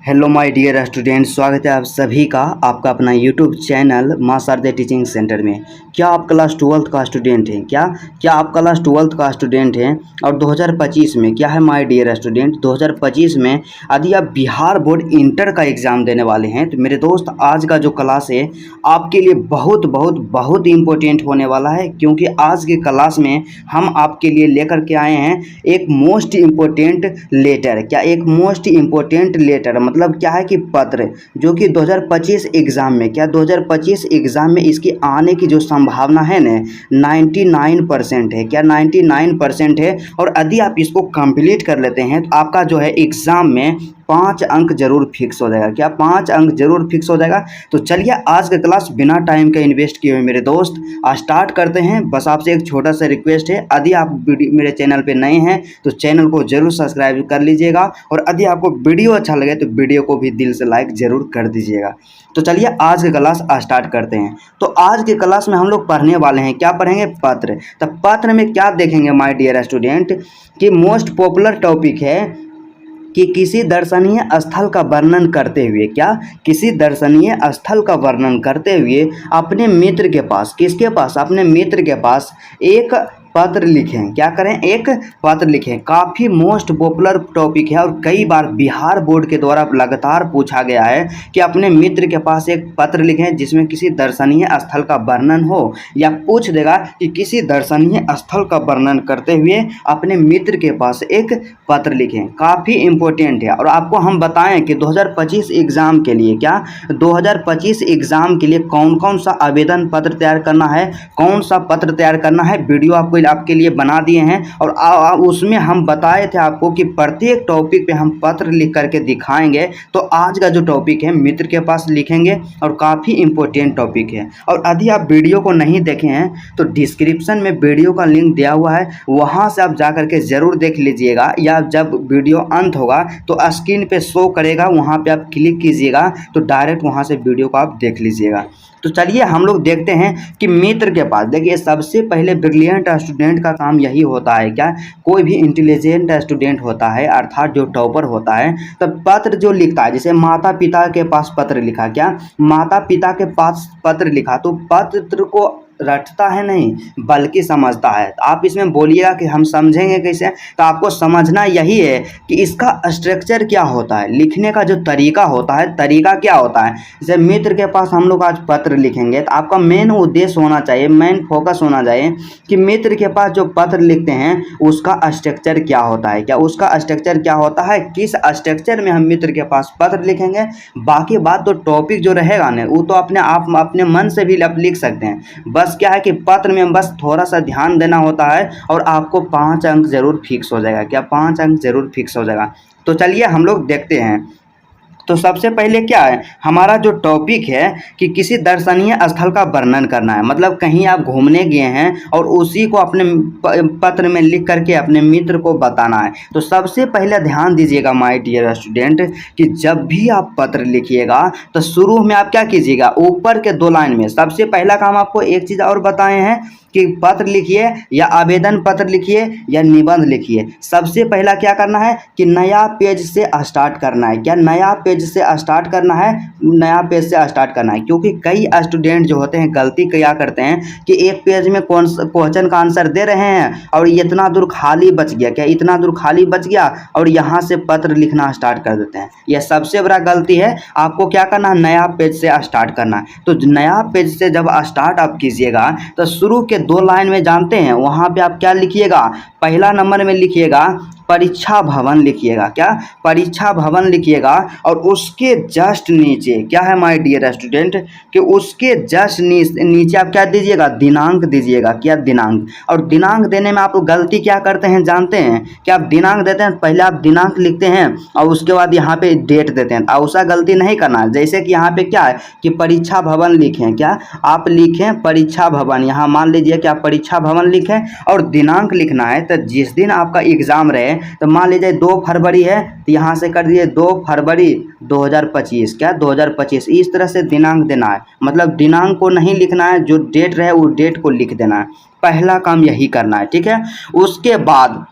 Hello my dear student, स्वागत है आप सभी का आपका अपना यूट्यूब चैनल मां शारदे टीचिंग सेंटर में। क्या आप क्लास 12th का स्टूडेंट हैं? क्या आप क्लास 12th का स्टूडेंट हैं? और 2025 में क्या है माय डियर स्टूडेंट, 2025 में यदि आप बिहार बोर्ड इंटर का एग्ज़ाम देने वाले हैं तो मेरे दोस्त आज का जो क्लास है आपके लिए बहुत बहुत बहुत इम्पोर्टेंट होने वाला है, क्योंकि आज के क्लास में हम आपके लिए लेकर के आए हैं एक मोस्ट इम्पोर्टेंट लेटर। क्या एक मोस्ट इम्पोर्टेंट लेटर मतलब क्या है कि पत्र, जो कि 2025 एग्ज़ाम में 2025 एग्ज़ाम में इसकी आने की जो संभावना है ना 99% है। क्या 99% है। और यदि आप इसको कंप्लीट कर लेते हैं तो आपका जो है एग्ज़ाम में 5 अंक जरूर फिक्स हो जाएगा। क्या 5 अंक जरूर फिक्स हो जाएगा। तो चलिए आज का क्लास बिना टाइम का इन्वेस्ट किए हुए मेरे दोस्त स्टार्ट करते हैं। बस आपसे एक छोटा सा रिक्वेस्ट है, यदि आप मेरे चैनल पे नए हैं तो चैनल को जरूर सब्सक्राइब कर लीजिएगा, और यदि आपको वीडियो अच्छा लगे तो वीडियो को भी दिल से लाइक जरूर कर दीजिएगा। तो चलिए आज का क्लास स्टार्ट करते हैं। तो आज के क्लास में हम लोग पढ़ने वाले हैं, क्या पढ़ेंगे? पत्र। तो पत्र में क्या देखेंगे माय डियर स्टूडेंट कि मोस्ट पॉपुलर टॉपिक है कि किसी दर्शनीय स्थल का वर्णन करते हुए, क्या किसी दर्शनीय स्थल का वर्णन करते हुए अपने मित्र के पास, किसके पास? अपने मित्र के पास एक पत्र लिखें। क्या करें? एक पत्र लिखें। काफ़ी मोस्ट पॉपुलर टॉपिक है और कई बार बिहार बोर्ड के द्वारा लगातार पूछा गया है कि अपने मित्र के पास एक पत्र लिखें जिसमें किसी दर्शनीय स्थल का वर्णन हो, या पूछ देगा कि किसी दर्शनीय स्थल का वर्णन करते हुए अपने मित्र के पास एक पत्र लिखें। काफ़ी इम्पोर्टेंट है। और आपको हम बताएं कि 2025 एग्ज़ाम के लिए, क्या 2025 एग्ज़ाम के लिए कौन कौन सा आवेदन पत्र तैयार करना है, कौन सा पत्र तैयार करना है, वीडियो आपके लिए बना दिए हैं। और उसमें हम बताए थे आपको कि प्रत्येक टॉपिक पे हम पत्र लिख करके दिखाएंगे। तो आज का जो टॉपिक है मित्र के पास लिखेंगे और काफ़ी इम्पोर्टेंट टॉपिक है। और यदि आप वीडियो को नहीं देखे हैं तो डिस्क्रिप्शन में वीडियो का लिंक दिया हुआ है, वहाँ से आप जा करके ज़रूर देख लीजिएगा, या जब वीडियो अंत होगा तो स्क्रीन पे शो करेगा, वहाँ पे आप क्लिक कीजिएगा तो डायरेक्ट वहाँ से वीडियो को आप देख लीजिएगा। तो चलिए हम लोग देखते हैं कि मित्र के पास। देखिए सबसे पहले ब्रिलियंट स्टूडेंट का काम यही होता है, क्या कोई भी इंटेलिजेंट स्टूडेंट होता है अर्थात जो टॉपर होता है, तो पत्र जो लिखता है, जैसे माता पिता के पास पत्र लिखा, क्या माता पिता के पास पत्र लिखा, तो पत्र को रटता है नहीं बल्कि समझता है। तो आप इसमें बोलिएगा कि हम समझेंगे कैसे, तो आपको समझना यही है कि इसका स्ट्रक्चर क्या होता है, लिखने का जो तरीका होता है, तरीका क्या होता है। जैसे मित्र के पास हम लोग आज पत्र लिखेंगे तो आपका मेन उद्देश्य होना चाहिए, मेन फोकस होना चाहिए कि मित्र के पास जो पत्र लिखते हैं उसका स्ट्रक्चर क्या होता है। क्या उसका स्ट्रक्चर क्या होता है, किस स्ट्रक्चर में हम मित्र के पास पत्र लिखेंगे। बाकी बात तो टॉपिक जो रहेगा ना वो तो अपने आप अपने मन से भी आप लिख सकते हैं। बस क्या है कि पत्र में बस थोड़ा सा ध्यान देना होता है और आपको 5 अंक जरूर फिक्स हो जाएगा। क्या 5 अंक जरूर फिक्स हो जाएगा। तो चलिए हम लोग देखते हैं। तो सबसे पहले क्या है हमारा जो टॉपिक है कि किसी दर्शनीय स्थल का वर्णन करना है, मतलब कहीं आप घूमने गए हैं और उसी को अपने पत्र में लिख करके अपने मित्र को बताना है। तो सबसे पहले ध्यान दीजिएगा माय डियर स्टूडेंट कि जब भी आप पत्र लिखिएगा तो शुरू में आप क्या कीजिएगा, ऊपर के 2 लाइन में सबसे पहला काम आपको एक चीज़ और बताए हैं कि पत्र लिखिए या आवेदन पत्र लिखिए या निबंध लिखिए। सबसे पहला क्या करना है कि नया पेज से स्टार्ट करना है। क्या नया पेज से स्टार्ट करना है, नया पेज से स्टार्ट करना है। क्योंकि कई स्टूडेंट जो होते हैं गलती क्या करते हैं कि एक पेज में क्वेश्चन का आंसर दे रहे हैं और इतना दूर खाली बच गया, क्या इतना दूर खाली बच गया और यहाँ से पत्र लिखना स्टार्ट कर देते हैं। यह सबसे बड़ा गलती है। आपको क्या करना है, नया पेज से स्टार्ट करना है। तो नया पेज से जब स्टार्ट आप कीजिएगा तो शुरू के 2 लाइन में जानते हैं वहाँ पे आप क्या लिखिएगा, पहला नंबर में लिखिएगा परीक्षा भवन लिखिएगा। क्या परीक्षा भवन लिखिएगा और उसके जस्ट नीचे क्या है माय डियर स्टूडेंट कि उसके जस्ट नीचे आप क्या दीजिएगा, दिनांक दीजिएगा। क्या दिनांक। और दिनांक देने में आप गलती क्या करते हैं जानते हैं, कि आप दिनांक देते हैं पहले आप दिनांक लिखते हैं और उसके बाद यहाँ पे डेट देते हैं। तो ऐसा गलती नहीं करना है। जैसे कि यहाँ पे क्या है कि परीक्षा भवन लिखें, क्या आप लिखें परीक्षा भवन, यहाँ मान लीजिए कि आप परीक्षा भवन लिखें और दिनांक लिखना है। तो जिस दिन आपका एग्जाम रहे, तो मान लीजिए 2 फरवरी है तो यहाँ से कर दिए 2 फरवरी 2025। क्या 2025 इस तरह से दिनांक देना है। मतलब दिनांक को नहीं लिखना है, जो डेट रहे वो डेट को लिख देना है। पहला काम यही करना है, ठीक है। उसके बाद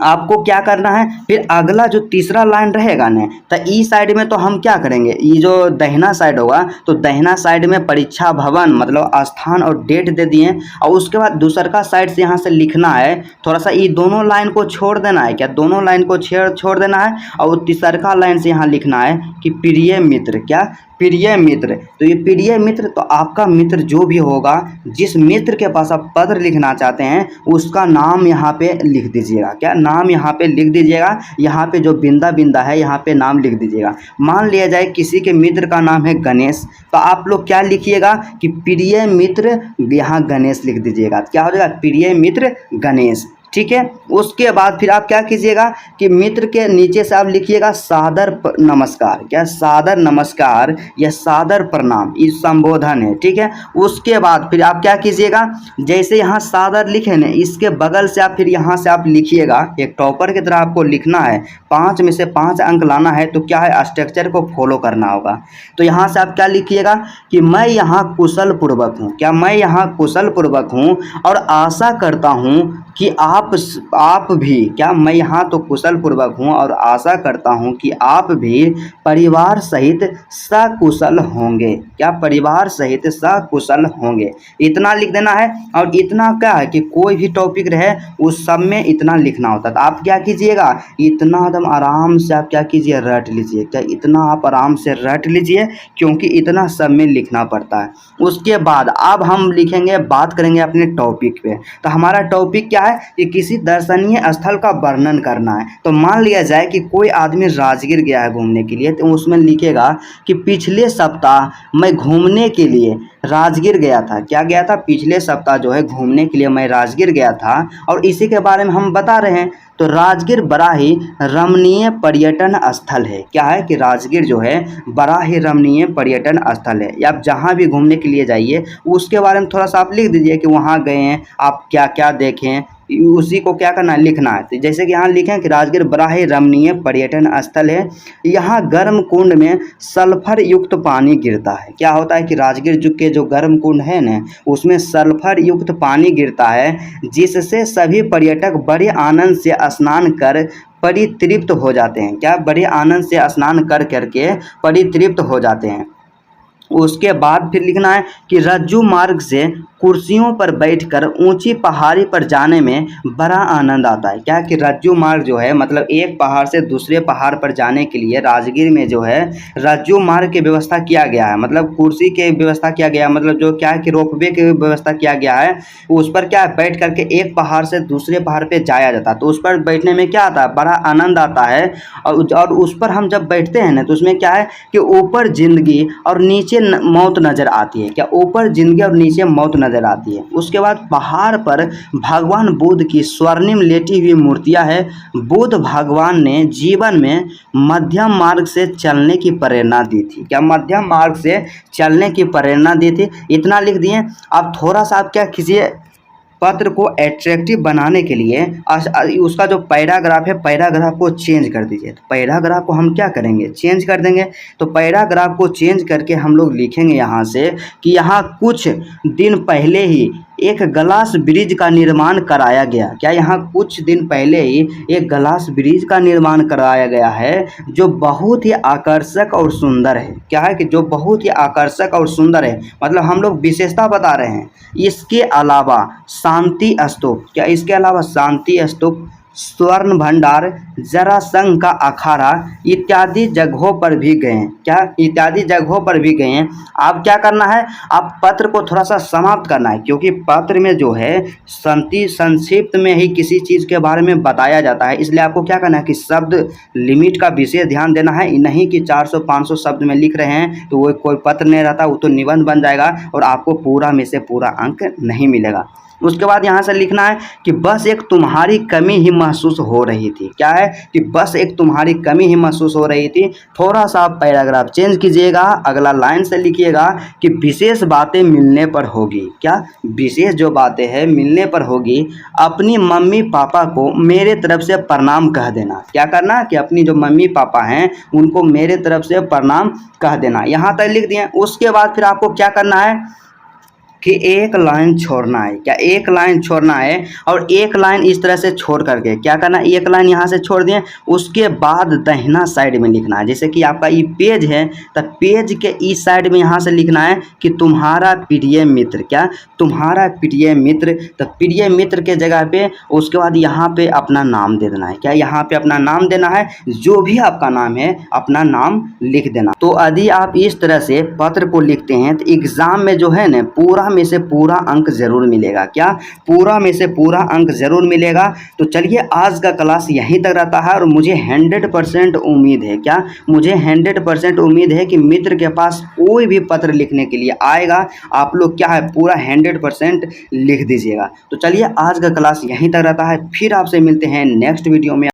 आपको क्या करना है, फिर अगला जो तीसरा लाइन रहेगा ना, तो ई साइड में तो हम क्या करेंगे, ये जो दहिना साइड होगा तो दहिना साइड में परीक्षा भवन मतलब स्थान और डेट दे दिए, और उसके बाद दूसरा साइड से यहाँ से लिखना है, थोड़ा सा ये दोनों लाइन को छोड़ देना है, क्या दोनों लाइन को छोड़ देना है, और तीसरा लाइन से यहाँ लिखना है कि प्रिय मित्र, क्या प्रिय मित्र। तो ये प्रिय मित्र, तो आपका मित्र जो भी होगा, जिस मित्र के पास आप पत्र लिखना चाहते हैं उसका नाम यहाँ पे लिख दीजिएगा, क्या नाम यहाँ पे लिख दीजिएगा, यहाँ पे जो बिंदा बिंदा है यहाँ पे नाम लिख दीजिएगा। मान लिया जाए किसी के मित्र का नाम है गणेश, तो आप लोग क्या लिखिएगा कि प्रिय मित्र, यहाँ गणेश लिख दीजिएगा, क्या हो जाएगा प्रिय मित्र गणेश, ठीक है। उसके बाद फिर आप क्या कीजिएगा कि मित्र के नीचे से आप लिखिएगा सादर नमस्कार, क्या सादर नमस्कार या सादर प्रणाम, ये संबोधन है, ठीक है। उसके बाद फिर आप क्या कीजिएगा, जैसे यहाँ सादर लिखे ना, इसके बगल से आप फिर यहाँ से आप लिखिएगा, एक टॉपर की तरह आपको लिखना है, 5 में से 5 अंक लाना है, तो क्या है स्ट्रक्चर को फॉलो करना होगा। तो यहाँ से आप क्या लिखिएगा कि मैं यहाँ कुशल पूर्वक हूँ, क्या मैं यहाँ कुशल पूर्वक हूँ और आशा करता हूँ कि आप भी, क्या मैं यहाँ तो कुशल पूर्वक हूँ और आशा करता हूँ कि आप भी परिवार सहित सकुशल होंगे, क्या परिवार सहित सकुशल होंगे, इतना लिख देना है। और इतना क्या है कि कोई भी टॉपिक रहे उस सब में इतना लिखना होता है। तो आप क्या कीजिएगा, इतना एकदम आराम से आप क्या कीजिए रट लीजिए, क्या इतना आप आराम से रट लीजिए, क्योंकि इतना सब में लिखना पड़ता है। उसके बाद अब हम लिखेंगे, बात करेंगे अपने टॉपिक पे। तो हमारा टॉपिक क्या है कि किसी दर्शनीय स्थल का वर्णन करना है। तो मान लिया जाए कि कोई आदमी राजगीर गया है घूमने के लिए, तो उसमें लिखेगा कि पिछले सप्ताह मैं घूमने के लिए राजगीर गया था, क्या गया था, पिछले सप्ताह जो है घूमने के लिए मैं राजगीर गया था, और इसी के बारे में हम बता रहे हैं। तो राजगीर बड़ा ही रमणीय पर्यटन स्थल है, क्या है कि राजगीर जो है बड़ा ही रमणीय पर्यटन स्थल है। आप जहाँ भी घूमने के लिए जाइए उसके बारे में थोड़ा सा आप लिख दीजिए कि वहाँ गए हैं, आप क्या क्या देखें, उसी को क्या करना है, लिखना है। तो जैसे कि यहाँ लिखें कि राजगीर बड़ा ही रमणीय पर्यटन स्थल है, यहाँ गर्म कुंड में सल्फर युक्त पानी गिरता है। क्या होता है कि राजगीर के जो गर्म कुंड है ना, उसमें सल्फर युक्त पानी गिरता है, जिससे सभी पर्यटक बड़े आनंद से स्नान कर परितृप्त हो जाते हैं, क्या बड़े आनंद से स्नान कर करके परितृप्त हो जाते हैं। उसके बाद फिर लिखना है कि रज्जू मार्ग से कुर्सियों पर बैठकर ऊंची पहाड़ी पर जाने में बड़ा आनंद आता है, क्या कि रज्जू मार्ग जो है मतलब एक पहाड़ से दूसरे पहाड़ पर जाने के लिए राजगीर में जो है रज्जू मार्ग की व्यवस्था किया गया है, मतलब कुर्सी की व्यवस्था किया गया है, मतलब जो क्या है कि रोपवे की व्यवस्था किया गया है। उस पर क्या है बैठ करके एक पहाड़ से दूसरे पहाड़ पर जाया जाता है, तो उस पर बैठने में क्या आता है, बड़ा आनंद आता है। और उस पर हम जब बैठते हैं ना, तो उसमें क्या है कि ऊपर जिंदगी और नीचे मौत नज़र आती है, क्या ऊपर जिंदगी और नीचे मौत नज़र आती है। उसके बाद पहाड़ पर भगवान बुद्ध की स्वर्णिम लेटी हुई मूर्तियां है। बुद्ध भगवान ने जीवन में मध्यम मार्ग से चलने की प्रेरणा दी थी, क्या मध्यम मार्ग से चलने की प्रेरणा दी थी, इतना लिख दिए। अब थोड़ा सा आप क्या कीजिए, पत्र को एट्रैक्टिव बनाने के लिए उसका जो पैराग्राफ है पैराग्राफ को चेंज कर दीजिए। तो पैराग्राफ को हम क्या करेंगे, चेंज कर देंगे। तो पैराग्राफ को चेंज करके हम लोग लिखेंगे यहाँ से कि यहाँ कुछ दिन पहले ही एक ग्लास ब्रिज का निर्माण कराया गया, क्या यहाँ कुछ दिन पहले ही एक ग्लास ब्रिज का निर्माण कराया गया है, जो बहुत ही आकर्षक और सुंदर है। क्या है कि जो बहुत ही आकर्षक और सुंदर है, मतलब हम लोग विशेषता बता रहे हैं। इसके अलावा शांति स्तूप, क्या इसके अलावा शांति स्तूप, स्वर्ण भंडार, जरासंध का अखाड़ा इत्यादि जगहों पर भी गए हैं, क्या इत्यादि जगहों पर भी गए हैं। आप क्या करना है, आप पत्र को थोड़ा सा समाप्त करना है, क्योंकि पत्र में जो है संक्षिप्त में ही किसी चीज़ के बारे में बताया जाता है, इसलिए आपको क्या करना है कि शब्द लिमिट का विशेष ध्यान देना है। नहीं कि 400-500 शब्द में लिख रहे हैं तो वो कोई पत्र नहीं रहता, वो तो निबंध बन जाएगा और आपको पूरा में से पूरा अंक नहीं मिलेगा। उसके बाद यहाँ से लिखना है कि बस एक तुम्हारी कमी ही महसूस हो रही थी, क्या है कि बस एक तुम्हारी कमी ही महसूस हो रही थी। थोड़ा सा आप पैराग्राफ चेंज कीजिएगा, अगला लाइन से लिखिएगा कि विशेष बातें मिलने पर होगी, क्या विशेष जो बातें हैं मिलने पर होगी। अपनी मम्मी पापा को मेरे तरफ से प्रणाम कह देना, क्या करना कि अपनी जो मम्मी पापा हैं उनको मेरे तरफ से प्रणाम कह देना, यहाँ तक लिख दिए। उसके बाद फिर आपको क्या करना है फिर एक लाइन छोड़ना है। क्या एक लाइन छोड़ना है, और एक लाइन इस तरह से छोड़ करके क्या करना है, एक लाइन यहाँ से छोड़ दिए, उसके बाद दाहिना साइड में लिखना है। जैसे कि आपका ये पेज है तो पेज के इस साइड में यहाँ से लिखना है कि तुम्हारा प्रिय मित्र, क्या तुम्हारा प्रिय मित्र। तो प्रिय मित्र के जगह पे उसके बाद यहाँ पे अपना नाम दे देना है। क्या यहाँ पे अपना नाम देना है, जो भी आपका नाम है अपना नाम लिख देना। तो यदि आप इस तरह से पत्र को लिखते हैं तो एग्जाम में जो है ना पूरा में से पूरा अंक जरूर मिलेगा। क्या पूरा में से पूरा अंक जरूर मिलेगा। तो चलिए आज का क्लास यहीं तक रहता है, और मुझे 100% उम्मीद है, क्या मुझे 100% उम्मीद है कि मित्र के पास कोई भी पत्र लिखने के लिए आएगा, आप लोग क्या है पूरा 100% लिख दीजिएगा। तो चलिए आज का क्लास यहीं तक रहता है, फिर आपसे मिलते हैं नेक्स्ट वीडियो में।